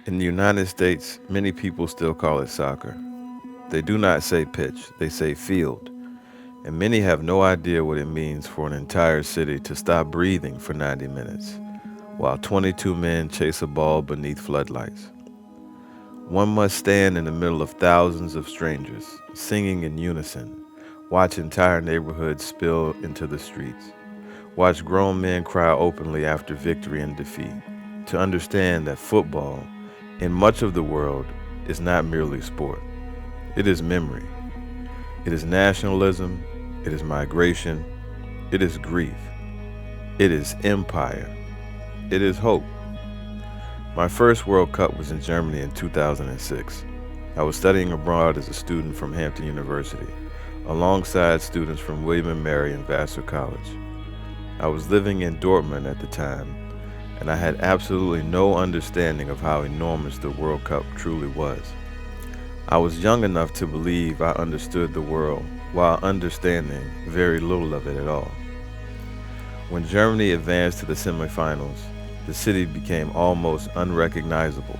In the United States, many people still call it soccer. They do not say pitch, they say field. And many have no idea what it means for an entire city to stop breathing for 90 minutes while 22 men chase a ball beneath floodlights. One must stand in the middle of thousands of strangers, singing in unison, watch entire neighborhoods spill into the streets, watch grown men cry openly after victory and defeat, to understand that football, in much of the world, is not merely sport. It is memory. It is nationalism. It is migration. It is grief. It is empire. It is hope. My first World Cup was in Germany in 2006. I was studying abroad as a student from Hampton University, alongside students from William and Mary and Vassar College. I was living in Dortmund at the time, and I had absolutely no understanding of how enormous the World Cup truly was. I was young enough to believe I understood the world while understanding very little of it at all. When Germany advanced to the semifinals, the city became almost unrecognizable.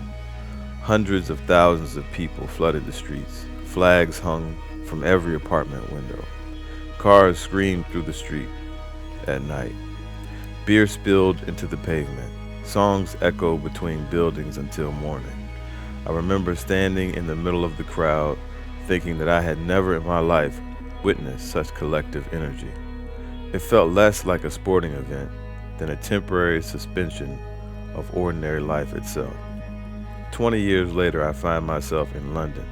Hundreds of thousands of people flooded the streets. Flags hung from every apartment window. Cars screamed through the street at night. Beer spilled into the pavement. Songs echoed between buildings until morning. I remember standing in the middle of the crowd, thinking that I had never in my life witnessed such collective energy. It felt less like a sporting event than a temporary suspension of ordinary life itself. 20 years later, I find myself in London.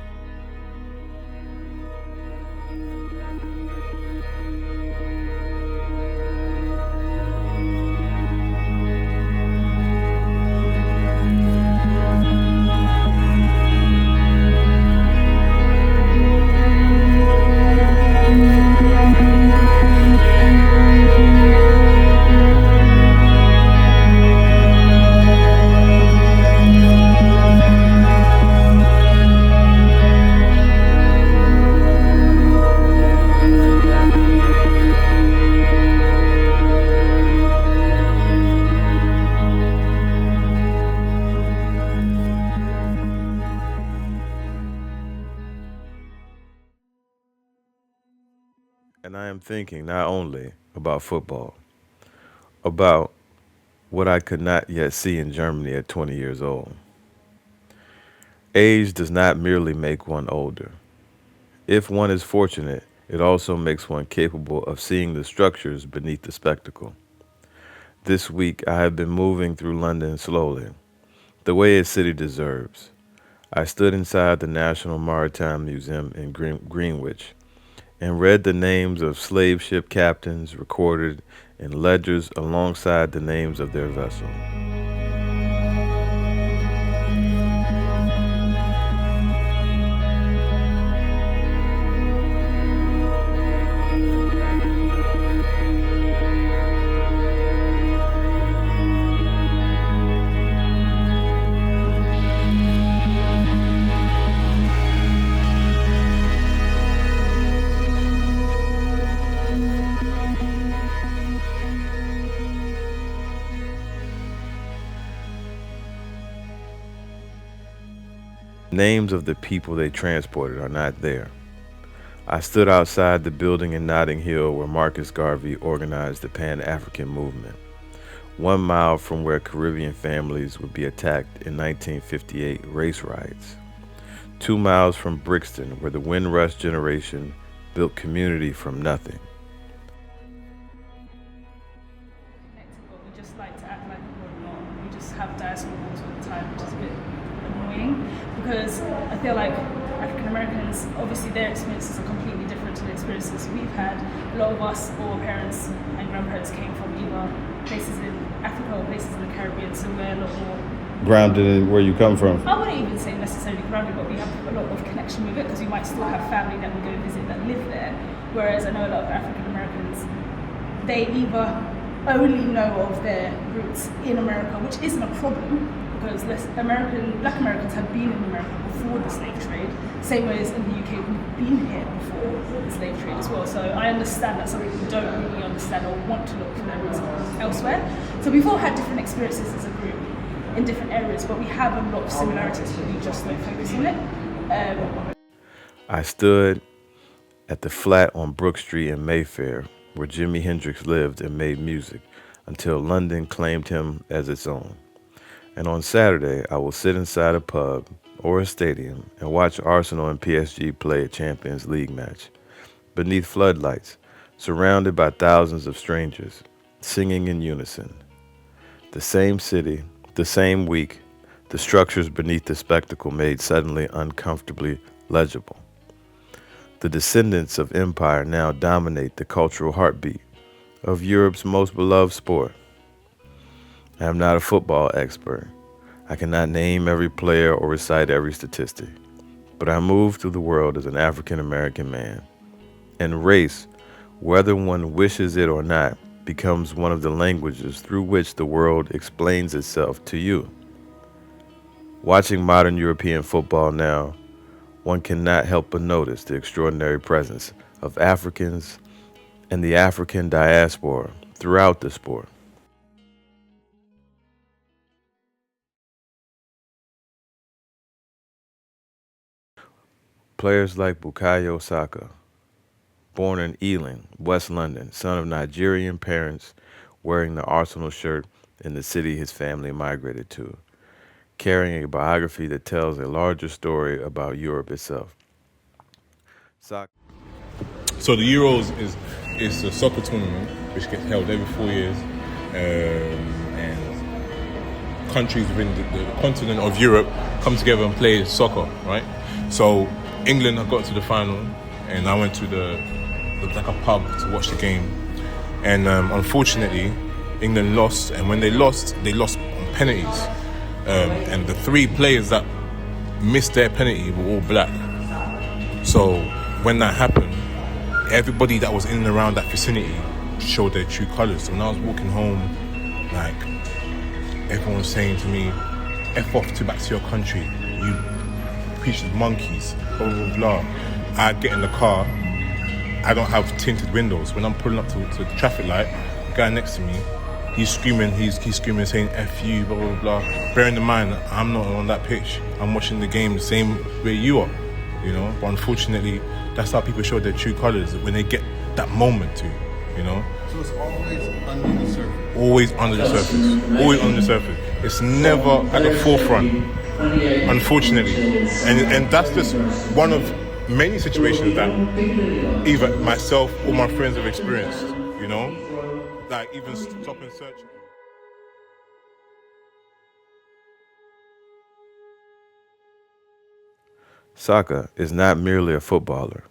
And I am thinking not only about football, about what I could not yet see in Germany at 20 years old. Age does not merely make one older. If one is fortunate, it also makes one capable of seeing the structures beneath the spectacle. This week, I have been moving through London slowly, the way a city deserves. I stood inside the National Maritime Museum in Greenwich and read the names of slave ship captains recorded in ledgers alongside the names of their vessel. Names of the people they transported are not there. I stood outside the building in Notting Hill where Marcus Garvey organized the Pan-African movement, 1 mile from where Caribbean families would be attacked in 1958 race riots, 2 miles from Brixton where the Windrush generation built community from nothing. But we just like to act like we're not. We just have diaspora walks all the time, which is a bit annoying because I feel like African Americans, obviously their experiences are completely different to the experiences we've had. A lot of us, or parents and grandparents, came from either places in Africa or places in the Caribbean, so we're a lot more Grounded in where you come from. I wouldn't even say necessarily grounded, but we have a lot of connection with it because we might still have family that we go visit that live there. Whereas I know a lot of African Americans, they either only know of their roots in America, which isn't a problem because Black Americans have been in America before the slave trade, same way as in the UK we've been here before the slave trade as well. So I understand that some people don't really understand or want to look for their roots elsewhere. So we've all had different experiences as a group. in different areas, but we have a lot of similarities, but we just don't focus on it. I stood at the flat on Brook Street in Mayfair, where Jimi Hendrix lived and made music, until London claimed him as its own. And on Saturday, I will sit inside a pub or a stadium and watch Arsenal and PSG play a Champions League match, beneath floodlights, surrounded by thousands of strangers, singing in unison. The same city, the same week, the structures beneath the spectacle made suddenly uncomfortably legible. The descendants of empire now dominate the cultural heartbeat of Europe's most beloved sport. I am not a football expert. I cannot name every player or recite every statistic, but I move through the world as an African American man. And race, whether one wishes it or not, becomes one of the languages through which the world explains itself to you. Watching modern European football now, one cannot help but notice the extraordinary presence of Africans and the African diaspora throughout the sport. Players like Bukayo Saka, born in Ealing, West London, son of Nigerian parents, wearing the Arsenal shirt in the city his family migrated to, carrying a biography that tells a larger story about Europe itself. So the Euros is a soccer tournament which gets held every 4 years, and countries within the continent of Europe come together and play soccer, right? So England have got to the final, and I went to like a pub to watch the game, and unfortunately England lost, and when they lost on penalties, and the 3 players that missed their penalty were all black. So when that happened, everybody that was in and around that vicinity showed their true colours. So when I was walking home, like, everyone was saying to me, F off back to your country, you piece of monkeys, blah, blah, blah. I get in the car, I don't have tinted windows. When I'm pulling up to the traffic light, the guy next to me, he's screaming saying F you, blah, blah, blah. Bearing in mind, I'm not on that pitch. I'm watching the game the same way you are, you know? But unfortunately, that's how people show their true colours, when they get that moment to, you know? So it's always under the surface? Always under the surface. Always under the surface. It's never at the forefront, unfortunately. And that's just one of many situations that either myself or my friends have experienced, you know? Like, even stop and search. Saka is not merely a footballer.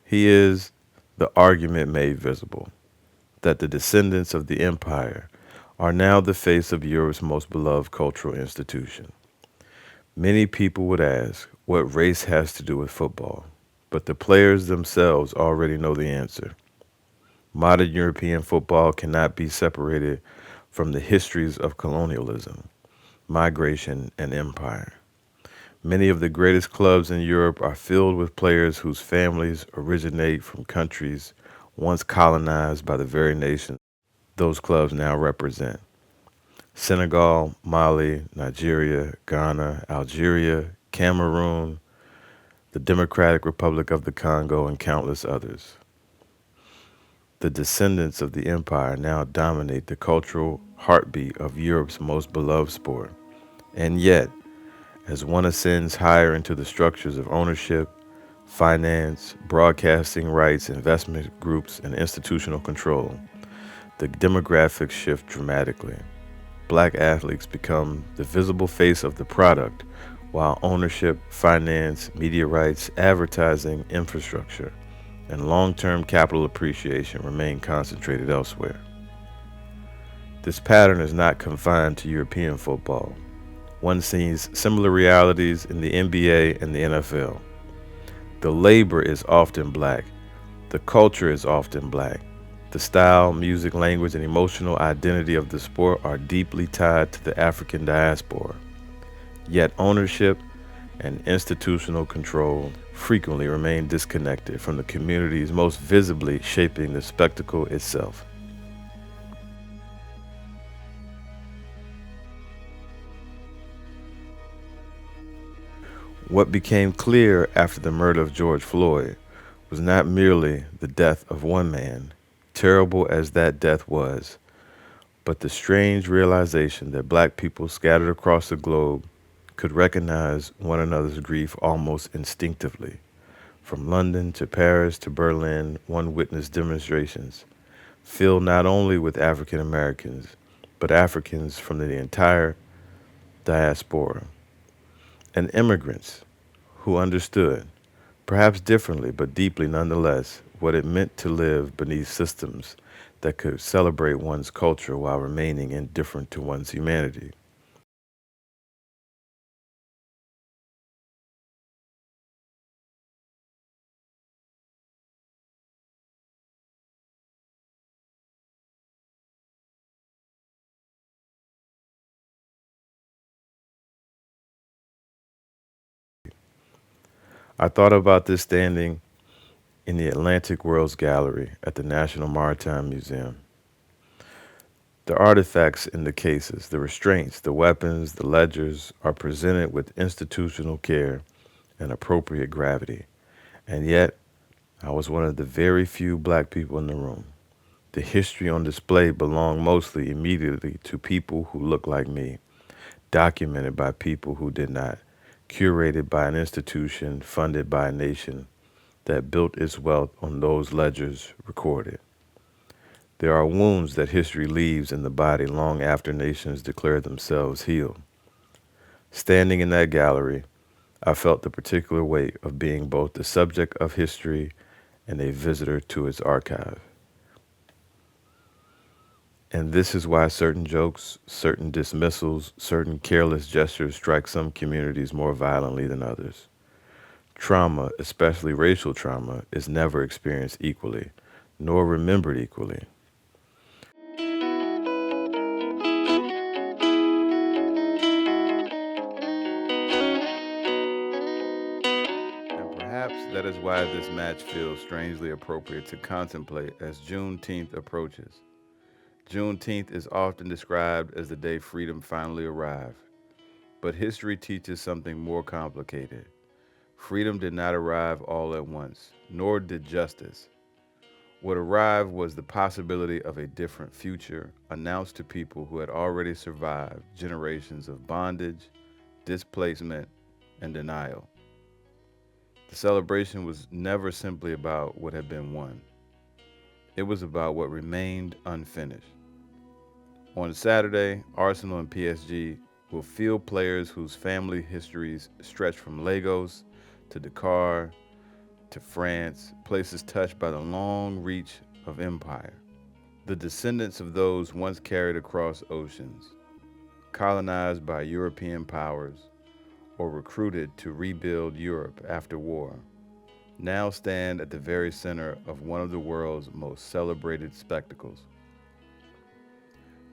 He is the argument made visible that the descendants of the empire are now the face of Europe's most beloved cultural institution. Many people would ask what race has to do with football, but the players themselves already know the answer. Modern European football cannot be separated from the histories of colonialism, migration, and empire. Many of the greatest clubs in Europe are filled with players whose families originate from countries once colonized by the very nations those clubs now represent. Senegal, Mali, Nigeria, Ghana, Algeria, Cameroon, the Democratic Republic of the Congo, and countless others. The descendants of the empire now dominate the cultural heartbeat of Europe's most beloved sport. And yet, as one ascends higher into the structures of ownership, finance, broadcasting rights, investment groups, and institutional control, the demographics shift dramatically. Black athletes become the visible face of the product, while ownership, finance, media rights, advertising, infrastructure, and long-term capital appreciation remain concentrated elsewhere. This pattern is not confined to European football. One sees similar realities in the NBA and the NFL. The labor is often black. The culture is often black. The style, music, language, and emotional identity of the sport are deeply tied to the African diaspora. Yet ownership and institutional control frequently remain disconnected from the communities most visibly shaping the spectacle itself. What became clear after the murder of George Floyd was not merely the death of one man, terrible as that death was, but the strange realization that black people scattered across the globe could recognize one another's grief almost instinctively. From London to Paris to Berlin, one witnessed demonstrations filled not only with African Americans, but Africans from the entire diaspora and immigrants who understood, perhaps differently but deeply nonetheless, what it meant to live beneath systems that could celebrate one's culture while remaining indifferent to one's humanity. I thought about this standing in the Atlantic World's Gallery at the National Maritime Museum. The artifacts in the cases, the restraints, the weapons, the ledgers are presented with institutional care and appropriate gravity. And yet, I was one of the very few black people in the room. The history on display belonged mostly immediately to people who looked like me, documented by people who did not, curated by an institution funded by a nation that built its wealth on those ledgers recorded. There are wounds that history leaves in the body long after nations declare themselves healed. Standing in that gallery, I felt the particular weight of being both the subject of history and a visitor to its archive. And this is why certain jokes, certain dismissals, certain careless gestures strike some communities more violently than others. Trauma, especially racial trauma, is never experienced equally, nor remembered equally. And perhaps that is why this match feels strangely appropriate to contemplate as Juneteenth approaches. Juneteenth is often described as the day freedom finally arrived, but history teaches something more complicated. Freedom did not arrive all at once, nor did justice. What arrived was the possibility of a different future announced to people who had already survived generations of bondage, displacement, and denial. The celebration was never simply about what had been won, it was about what remained unfinished. On Saturday, Arsenal and PSG will field players whose family histories stretch from Lagos to Dakar to France, places touched by the long reach of empire. The descendants of those once carried across oceans, colonized by European powers, or recruited to rebuild Europe after war, now stand at the very center of one of the world's most celebrated spectacles.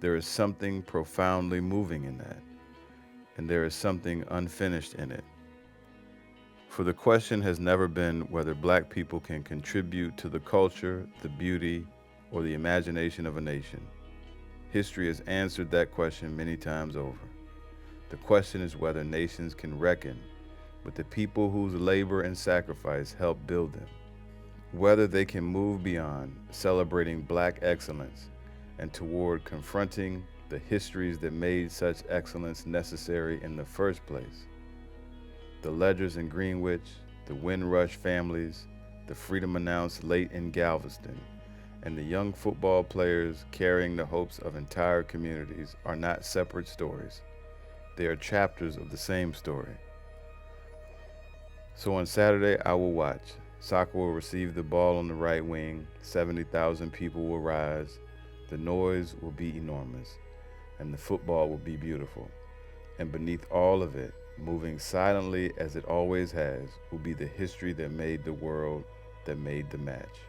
There is something profoundly moving in that, and there is something unfinished in it. For the question has never been whether black people can contribute to the culture, the beauty, or the imagination of a nation. History has answered that question many times over. The question is whether nations can reckon with the people whose labor and sacrifice helped build them, whether they can move beyond celebrating black excellence and toward confronting the histories that made such excellence necessary in the first place. The ledgers in Greenwich, the Windrush families, the freedom announced late in Galveston, and the young football players carrying the hopes of entire communities are not separate stories. They are chapters of the same story. So on Saturday, I will watch. Saka will receive the ball on the right wing, 70,000 people will rise, the noise will be enormous, and the football will be beautiful. And beneath all of it, moving silently as it always has, will be the history that made the world, that made the match.